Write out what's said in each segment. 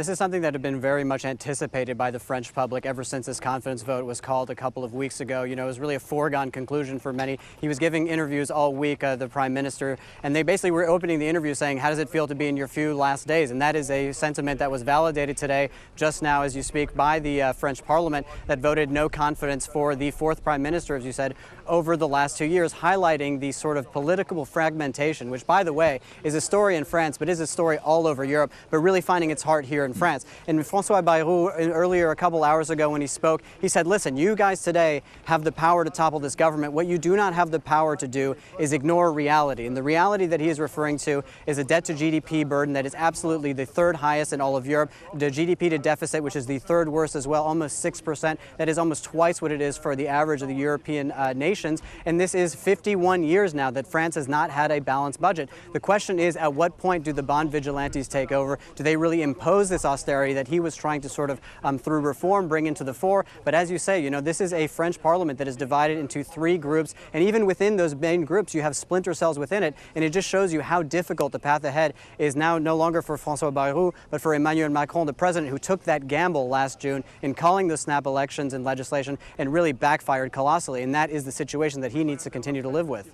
This is something that had been very much anticipated by the French public ever since this confidence vote was called a couple of weeks ago. You know, it was really a foregone conclusion for many. He was giving interviews all week, the Prime Minister, and they basically were opening the interview saying, how does it feel to be in your few last days? And that is a sentiment that was validated today, just now as you speak, by the French Parliament that voted no confidence for the fourth Prime Minister, as you said, over the last 2 years, highlighting the sort of political fragmentation, which, by the way, is a story in France, but is a story all over Europe, but really finding its heart here in France. And Francois Bayrou, earlier a couple hours ago when he spoke, he said, listen, you guys today have the power to topple this government. What you do not have the power to do is ignore reality. And the reality that he is referring to is a debt to GDP burden that is absolutely the third highest in all of Europe. The GDP to deficit, which is the third worst as well, almost 6%. That is almost twice what it is for the average of the European nations. And this is 51 years now that France has not had a balanced budget. The question is, at what point do the bond vigilantes take over? Do they really impose this austerity that he was trying to sort of, through reform, bring into the fore? But as you say, you know, this is a French parliament that is divided into three groups. And even within those main groups, you have splinter cells within it. And it just shows you how difficult the path ahead is now no longer for Francois Bayrou, but for Emmanuel Macron, the president, who took that gamble last June in calling the snap elections and legislation and really backfired colossally. And that is the situation that he needs to continue to live with.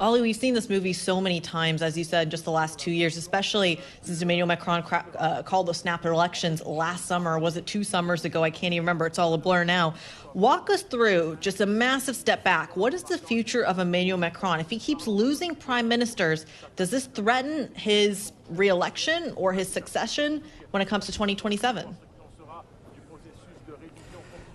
Ollie, we've seen this movie so many times, as you said, just the last 2 years, especially since Emmanuel Macron called the snap elections last summer. Was it 2 summers ago? I can't even remember. It's all a blur now. Walk us through just a massive step back. What is the future of Emmanuel Macron? If he keeps losing prime ministers, does this threaten his re-election or his succession when it comes to 2027?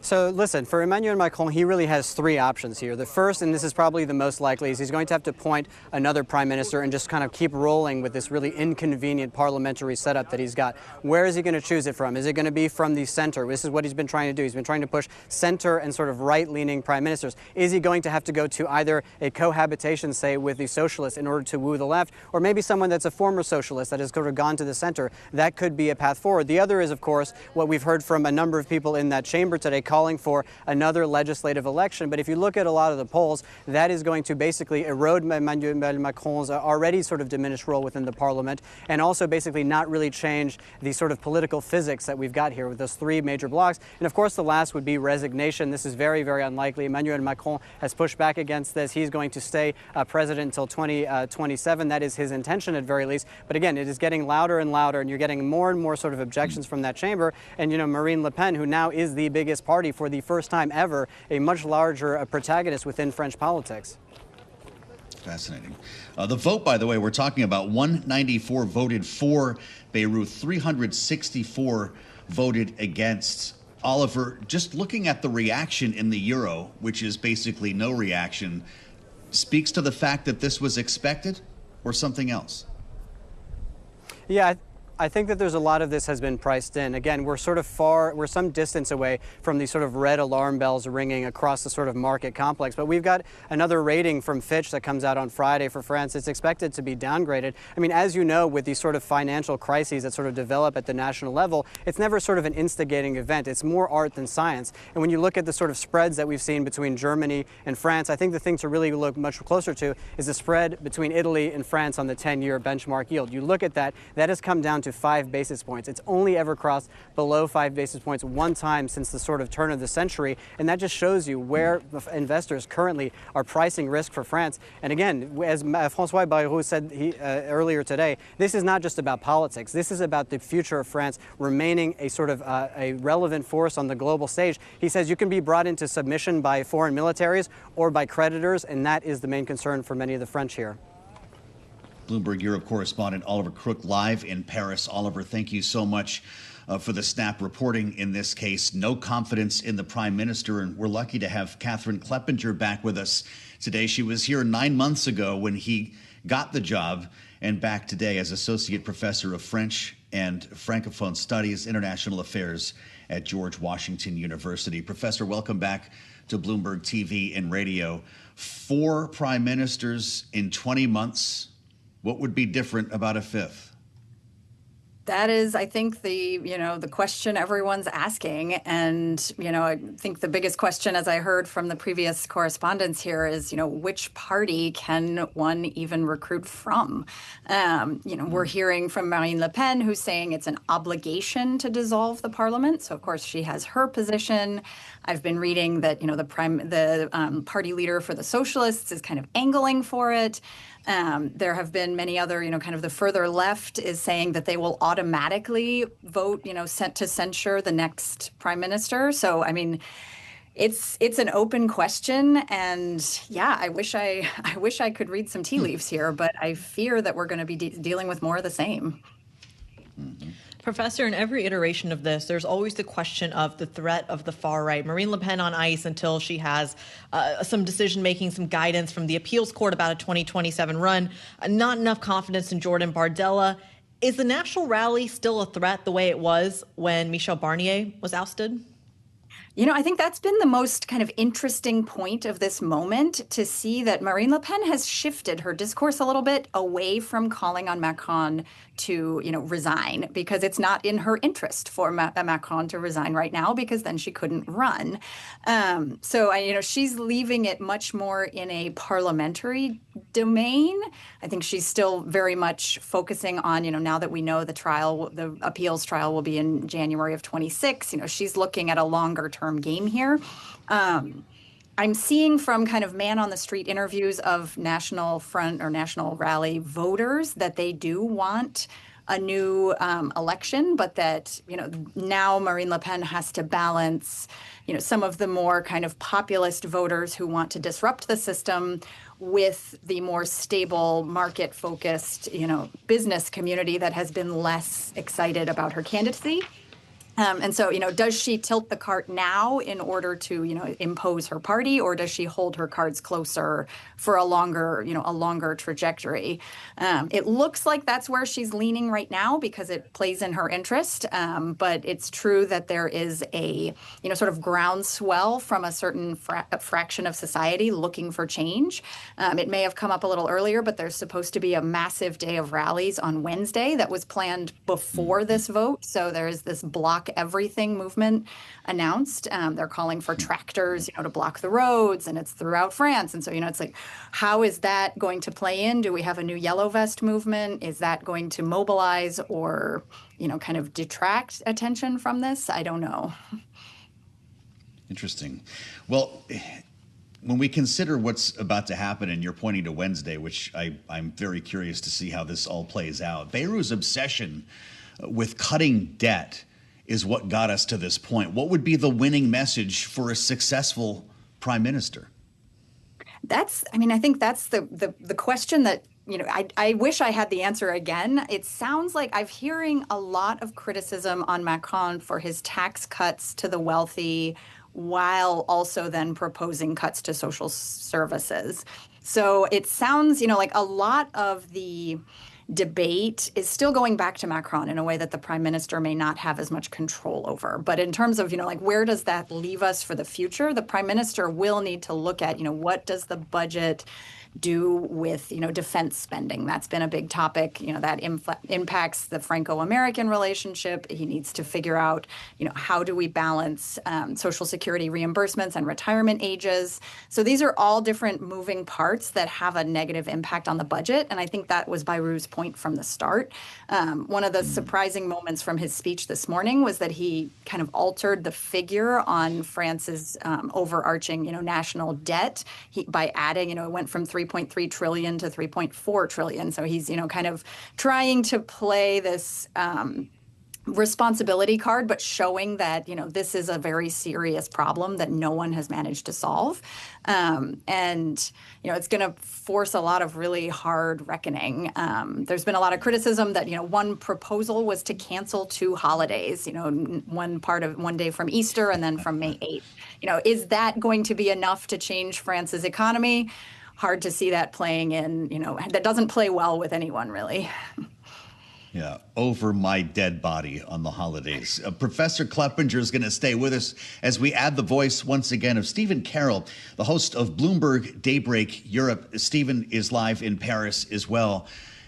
So listen, for Emmanuel Macron, he really has three options here. The first, and this is probably the most likely, is he's going to have to appoint another prime minister and just kind of keep rolling with this really inconvenient parliamentary setup that he's got. Where is he going to choose it from? Is it going to be from the center? This is what he's been trying to do. He's been trying to push center and sort of right-leaning prime ministers. Is he going to have to go to either a cohabitation, say, with the socialists in order to woo the left, or maybe someone that's a former socialist that has sort of gone to the center? That could be a path forward. The other is, of course, what we've heard from a number of people in that chamber today, calling for another legislative election. But if you look at a lot of the polls, that is going to basically erode Emmanuel Macron's already sort of diminished role within the parliament, and also basically not really change the sort of political physics that we've got here with those three major blocks. And of course, the last would be resignation. This is very, very unlikely. Emmanuel Macron has pushed back against this. He's going to stay president until 2027. That is his intention at very least. But again, it is getting louder and louder, and you're getting more and more sort of objections from that chamber. And, you know, Marine Le Pen, who now is the biggest party for the first time ever, a much larger protagonist within French politics. Fascinating. The vote, by the way, we're talking about 194 voted for Bayrou, 364 voted against. Oliver, just looking at the reaction in the Euro, which is basically no reaction, speaks to the fact that this was expected or something else? Yeah, I think that there's a lot of this has been priced in. Again, we're some distance away from the sort of red alarm bells ringing across the sort of market complex. But we've got another rating from Fitch that comes out on Friday for France. It's expected to be downgraded. I mean, as you know, with these sort of financial crises that sort of develop at the national level, it's never sort of an instigating event. It's more art than science. And when you look at the sort of spreads that we've seen between Germany and France, I think the thing to really look much closer to is the spread between Italy and France on the 10-year benchmark yield. You look at that, that has come down to 5 basis points. It's only ever crossed below 5 basis points one time since the sort of turn of the century, and that just shows you where investors currently are pricing risk for France. And again, as Francois Bayrou said earlier today, this is not just about politics. This is about the future of France remaining a sort of a relevant force on the global stage. He says you can be brought into submission by foreign militaries or by creditors, and that is the main concern for many of the French here. Bloomberg Europe correspondent Oliver Crook live in Paris. Oliver, thank you so much for the snap reporting in this case. No confidence in the prime minister, and we're lucky to have Catherine Kleppinger back with us today. She was here 9 months ago when he got the job, and back today as associate professor of French and Francophone Studies, International Affairs at George Washington University. Professor, welcome back to Bloomberg TV and radio. 4 prime ministers in 20 months. What would be different about a fifth? That is, I think, the question everyone's asking. And, I think the biggest question, as I heard from the previous correspondence here, is, which party can one even recruit from? We're hearing from Marine Le Pen, who's saying it's an obligation to dissolve the parliament. So, of course, she has her position. I've been reading that, the party leader for the Socialists is kind of angling for it. There have been many other, kind of the further left is saying that they will automatically vote, sent to censure the next prime minister. So, I mean, it's an open question, and yeah, I wish I could read some tea leaves here, but I fear that we're going to be dealing with more of the same. Mm-hmm. Professor, in every iteration of this, there's always the question of the threat of the far right. Marine Le Pen on ice until she has some decision-making, some guidance from the appeals court about a 2027 run. Not enough confidence in Jordan Bardella. Is the national rally still a threat the way it was when Michel Barnier was ousted? I think that's been the most kind of interesting point of this moment, to see that Marine Le Pen has shifted her discourse a little bit away from calling on Macron to, resign, because it's not in her interest for Macron to resign right now, because then she couldn't run. So she's leaving it much more in a parliamentary domain. I think she's still very much focusing on, now that we know the appeals trial will be in January of 26, she's looking at a longer term game here. I'm seeing from kind of man on the street interviews of National Front or National Rally voters that they do want a new election, but that, now Marine Le Pen has to balance, some of the more kind of populist voters who want to disrupt the system with the more stable, market-focused, business community that has been less excited about her candidacy. And so, does she tilt the cart now in order to, impose her party, or does she hold her cards closer for a longer trajectory? It looks like that's where she's leaning right now, because it plays in her interest. But it's true that there is a, sort of groundswell from a certain fraction of society looking for change. It may have come up a little earlier, but there's supposed to be a massive day of rallies on Wednesday that was planned before this vote. So there's this block everything movement announced. They're calling for tractors, to block the roads, and it's throughout France. And so, it's like, how is that going to play in? Do we have a new yellow vest movement? Is that going to mobilize or, kind of detract attention from this? I don't know. Interesting. Well, when we consider what's about to happen, and you're pointing to Wednesday, which I'm very curious to see how this all plays out, Bayrou's obsession with cutting debt is what got us to this point. What would be the winning message for a successful prime minister? I think that's the question that, I wish I had the answer again. It sounds like I'm hearing a lot of criticism on Macron for his tax cuts to the wealthy, while also then proposing cuts to social services. So it sounds, like a lot of the debate is still going back to Macron in a way that the prime minister may not have as much control over. But in terms of, where does that leave us for the future? The prime minister will need to look at, what does the budget do with, defense spending? That's been a big topic, that impacts the Franco-American relationship. He needs to figure out, how do we balance Social Security reimbursements and retirement ages? So these are all different moving parts that have a negative impact on the budget. And I think that was Bayrou's point from the start. One of the surprising moments from his speech this morning was that he kind of altered the figure on France's overarching, national debt by adding, it went from 3.3 trillion to 3.4 trillion. So he's, kind of trying to play this responsibility card, but showing that, this is a very serious problem that no one has managed to solve. And, it's going to force a lot of really hard reckoning. There's been a lot of criticism that, one proposal was to cancel 2 holidays, one day from Easter and then from May 8th. Is that going to be enough to change France's economy? Hard to see that playing in, that doesn't play well with anyone, really. Yeah, over my dead body on the holidays. Professor Kleppinger is going to stay with us as we add the voice once again of Stephen Carroll, the host of Bloomberg Daybreak Europe. Stephen is live in Paris as well.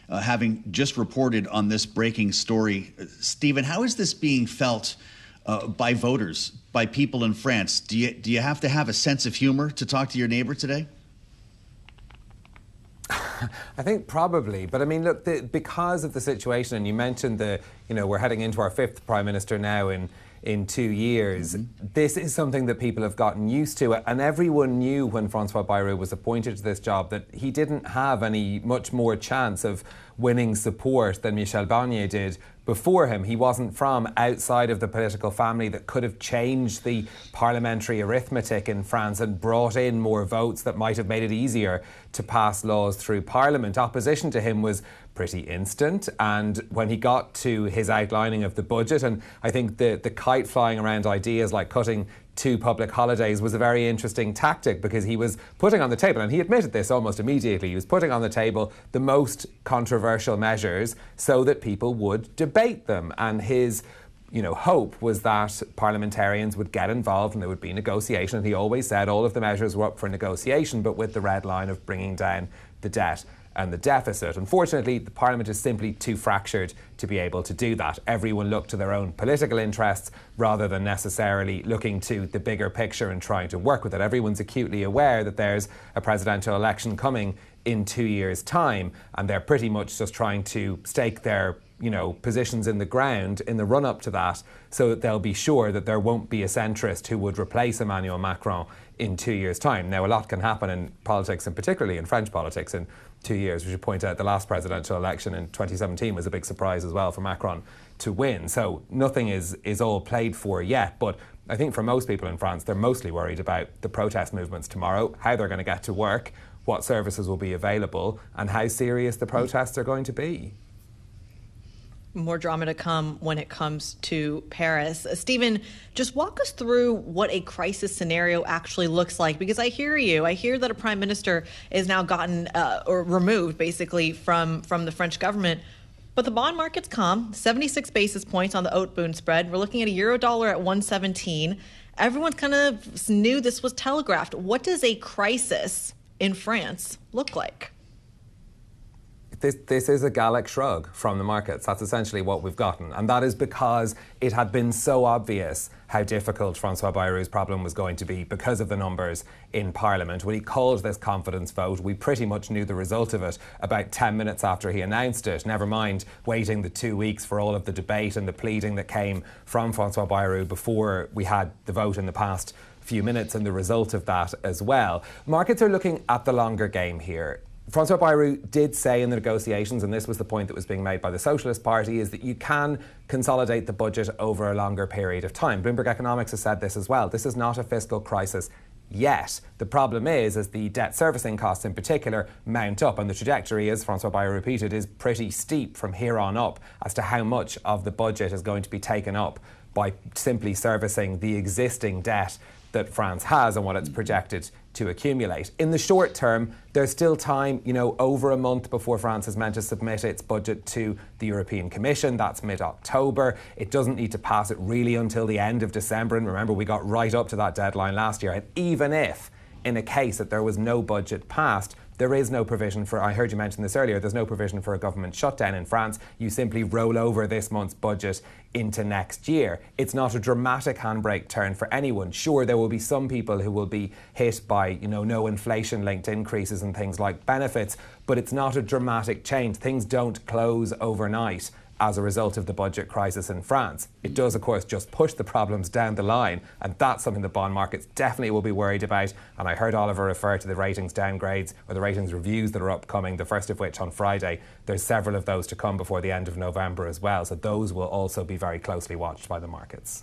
having just reported on this breaking story. Stephen, how is this being felt by voters, by people in France? Do you have to have a sense of humor to talk to your neighbor today? I think probably, but I mean, look, because of the situation, and you mentioned we're heading into our fifth Prime Minister now in 2 years. This is something that people have gotten used to, and everyone knew when Francois Bayrou was appointed to this job that he didn't have much more chance of winning support than Michel Barnier did before him. He wasn't from outside of the political family that could have changed the parliamentary arithmetic in France and brought in more votes that might have made it easier to pass laws through Parliament. Opposition to him was pretty instant, and when he got to his outlining of the budget, and I think the kite flying around ideas like cutting 2 public holidays was a very interesting tactic, because he was putting on the table, and he admitted this almost immediately, he was putting on the table the most controversial measures so that people would debate them. And his hope was that parliamentarians would get involved and there would be negotiation. And he always said all of the measures were up for negotiation, but with the red line of bringing down the debt and the deficit. Unfortunately, the Parliament is simply too fractured to be able to do that. Everyone looked to their own political interests rather than necessarily looking to the bigger picture and trying to work with it. Everyone's acutely aware that there's a presidential election coming in 2 years' time, and they're pretty much just trying to stake their positions in the ground in the run-up to that, so that they'll be sure that there won't be a centrist who would replace Emmanuel Macron in 2 years' time. Now, a lot can happen in politics, and particularly in French politics, in 2 years. We should point out the last presidential election in 2017 was a big surprise as well for Macron to win. So nothing is all played for yet, but I think for most people in France, they're mostly worried about the protest movements tomorrow, how they're going to get to work, what services will be available, and how serious the protests are going to be. More drama to come when it comes to Paris. Stephen, just walk us through what a crisis scenario actually looks like, because I hear you. I hear that a prime minister is now gotten or removed basically from the French government. But the bond market's calm, 76 basis points on the Haute-Bund spread. We're looking at a euro dollar at 117. Everyone kind of knew this was telegraphed. What does a crisis in France look like? This is a Gallic shrug from the markets. That's essentially what we've gotten. And that is because it had been so obvious how difficult Francois Bayrou's problem was going to be because of the numbers in Parliament. When he called this confidence vote, we pretty much knew the result of it about 10 minutes after he announced it, never mind waiting the 2 weeks for all of the debate and the pleading that came from Francois Bayrou before we had the vote in the past few minutes and the result of that as well. Markets are looking at the longer game here. Francois Bayrou did say in the negotiations, and this was the point that was being made by the Socialist Party, is that you can consolidate the budget over a longer period of time. Bloomberg Economics has said this as well. This is not a fiscal crisis yet. The problem is, as the debt servicing costs in particular mount up, and the trajectory, as Francois Bayrou repeated, is pretty steep from here on up as to how much of the budget is going to be taken up by simply servicing the existing debt that France has and what it's projected to accumulate. In the short term, there's still time, over a month before France is meant to submit its budget to the European Commission. That's mid-October. It doesn't need to pass it really until the end of December. And remember, we got right up to that deadline last year. And even if, in a case that there was no budget passed, there is no provision for, I heard you mention this earlier, there's no provision for a government shutdown in France. You simply roll over this month's budget into next year. It's not a dramatic handbrake turn for anyone. Sure, there will be some people who will be hit by, no inflation-linked increases and things like benefits, but it's not a dramatic change. Things don't close overnight as a result of the budget crisis in France. It does, of course, just push the problems down the line, and that's something the bond markets definitely will be worried about. And I heard Oliver refer to the ratings downgrades or the ratings reviews that are upcoming, the first of which on Friday. There's several of those to come before the end of November as well, so those will also be very closely watched by the markets.